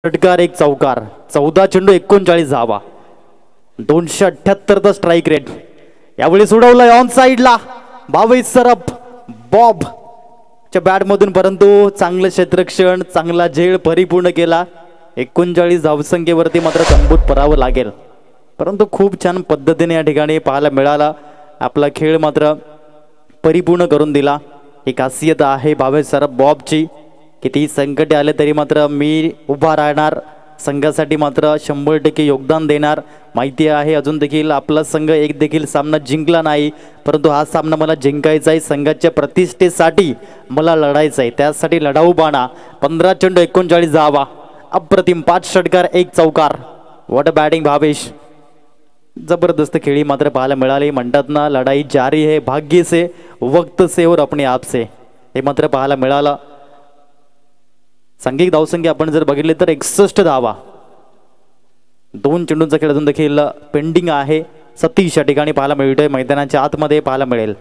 षटकार एक चौकार 14 चेंडू 39 धावा 278 स्ट्राइक रेट यावेळी सोडवलंय ऑन साइडला 22 सरप बॉब च्या बॅट मधून परंतु चांगलं क्षेत्ररक्षण चांगला झेल परिपूर्ण केला 39 धावसंख्येवरती मात्र तंबूत परावं लागेल परंतु खूप छान पद्धतीने या ठिकाणी पाहायला मिळाला आपला खेळ मात्र परिपूर्ण करून दिला ही खासियत आहे 22 सरप बॉबची किती संकटे आले तरी मात्र मी उभा राहणार संघासाठी मात्र 100% योगदान देणार माहिती आहे अजून देखील आपला संघ एक देखील सामना जिंकला नाही परंतु हा सामना मला जिंकायचा आहे संघाच्या प्रतिष्ठेसाठी मला लढायचं आहे त्यासाठी लढाऊ बाणा 15 चेंडू 39 धावा अप्रतिम 5 षटकार 1 चौकार व्हॉट अ बॅटिंग भावेश जबरदस्त खेळी मात्र पाहायला मिळाली म्हणतात ना लढाई जारी है भाग्य से वक्त से और अपने आप से हे मात्र पाहायला मिळालं सांघिक धावसंख्या आपण जर बघितले तर 61 धावा 2 चेंडूंचा खेळ अजून देखील पेंडिंग आहे सतीश या ठिकाणी पाहायला मिळतोय मैदानाच्या आतमध्ये पाहायला मिळेल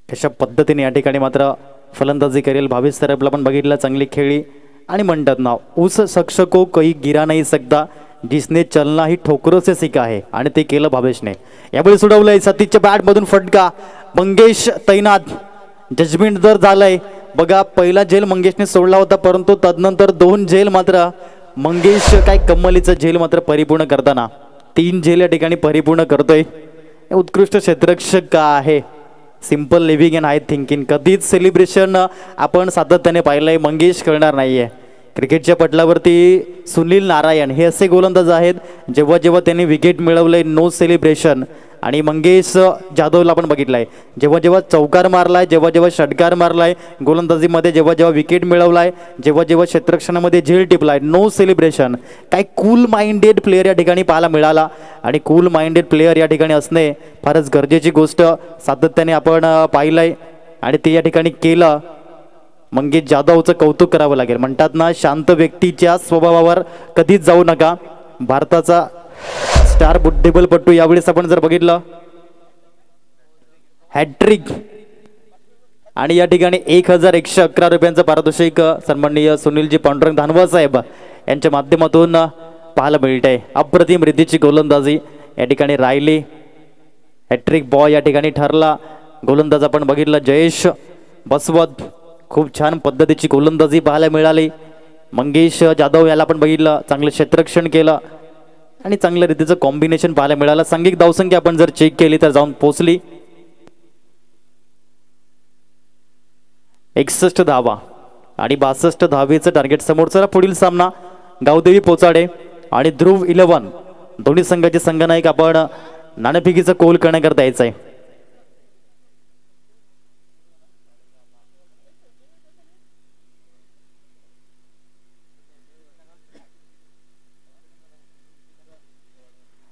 कशा पद्धतीने या ठिकाणी मात्र फलंदाजी करेल 22 सरपला पण बघितलं चांगली खेळी आणि म्हणतात ना उस शख्स को कोई गिरा नहीं सकता जिसने चलना ही ठोकरों से सीखा है आणि ते केलं भावेशने यावेळी सोडवलंय सतीशच्या बॅट मधून फटका मंगेश तैनात जजमेंट जर झालंय बघा पहिला झेल मंगेशने सोडला होता परंतु तदनंतर 2 झेल मात्र मंगेश काय कम्मलीचं झेल मात्र परिपूर्ण करताना 3 झेल या ठिकाणी परिपूर्ण करतोय उत्कृष्ट क्षेत्ररक्षक का आहे simple living and high thinking कधीच सेलिब्रेशन आपण सातत्याने पाहिलंय मंगेश करणार नाहीये क्रिकेटच्या पटलावरती सुनील नारायण हे असे गोलंदाज आहेत जेव्हा जेव्हा त्यांनी विकेट मिळवलंय नो सेलिब्रेशन आणि मंगेश जाधवला पण बघितलाय जेव्हा जेव्हा चौकार मारलाय जेव्हा जेव्हा षटकार मारलाय गोलंदाजीमध्ये जेव्हा जेव्हा विकेट मिळवलाय जेव्हा जेव्हा क्षेत्ररक्षणामध्ये झेल टिपलाय नो सेलिब्रेशन काय कूल माइंडेड प्लेयर या ठिकाणी पाहायला मिळाला आणि कूल माइंडेड प्लेयर या ठिकाणी असणे फारच गरजेची गोष्ट सातत्याने आपण पाहिलंय आणि ते या ठिकाणी केलं मंगेश जाधवचं कौतुक करावं लागेल म्हणतात ना शांत व्यक्तीच्या स्वभावावर कधीच जाऊ नका भारताचा स्टार बुद्धिबलपटू यावेळेस आपण जर बघितलं हॅट्रिक आणि या ठिकाणी 1111 रुपयांचं पारितोषिक सन्माननीय सुनीलजी पांडुरंग धानवा साहेब यांच्या माध्यमातून पाहायला मिळते अप्रतिम रीतीची गोलंदाजी या ठिकाणी राहिली हॅट्रिक बॉय या ठिकाणी ठरला गोलंदाज आपण बघितलं जयेश बसवत खूप छान पद्धतीची गोलंदाजी पाहायला मिळाली मंगेश जाधव याला आपण बघितलं चांगलं क्षेत्ररक्षण केलं आणि चांगल्या रीतीचं कॉम्बिनेशन पाहायला मिळालं सांघिक धावसंख्या आपण जर चेक केली तर जाऊन पोहोचली 61 धावा आणि 62 धावेचं टार्गेट समोरचा पुढील सामना गावदेवी पोचाडे आणि ध्रुव 11 दोन्ही संघाचे संघनायक आपण नाणेफेकीचा कोल करण्याकरता यायचं आहे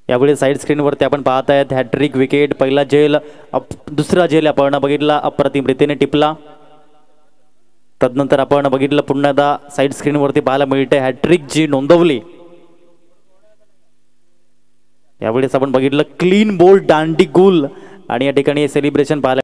यावेळी साइड स्क्रीनवरती आपण पाहत आहेत हॅट्रिक विकेट पहिला झेल दुसरा झेल आपण बघितला अप्रतिम रीतीने टिपला तदनंतर आपण बघितलं पुन्हा एकदा साइड स्क्रीनवरती पाहायला मिळते हॅट्रिक जी नोंदवली यावेळेस आपण बघितलं क्लीन बोल्ड दांडी गुल आणि या ठिकाणी सेलिब्रेशन पाहायला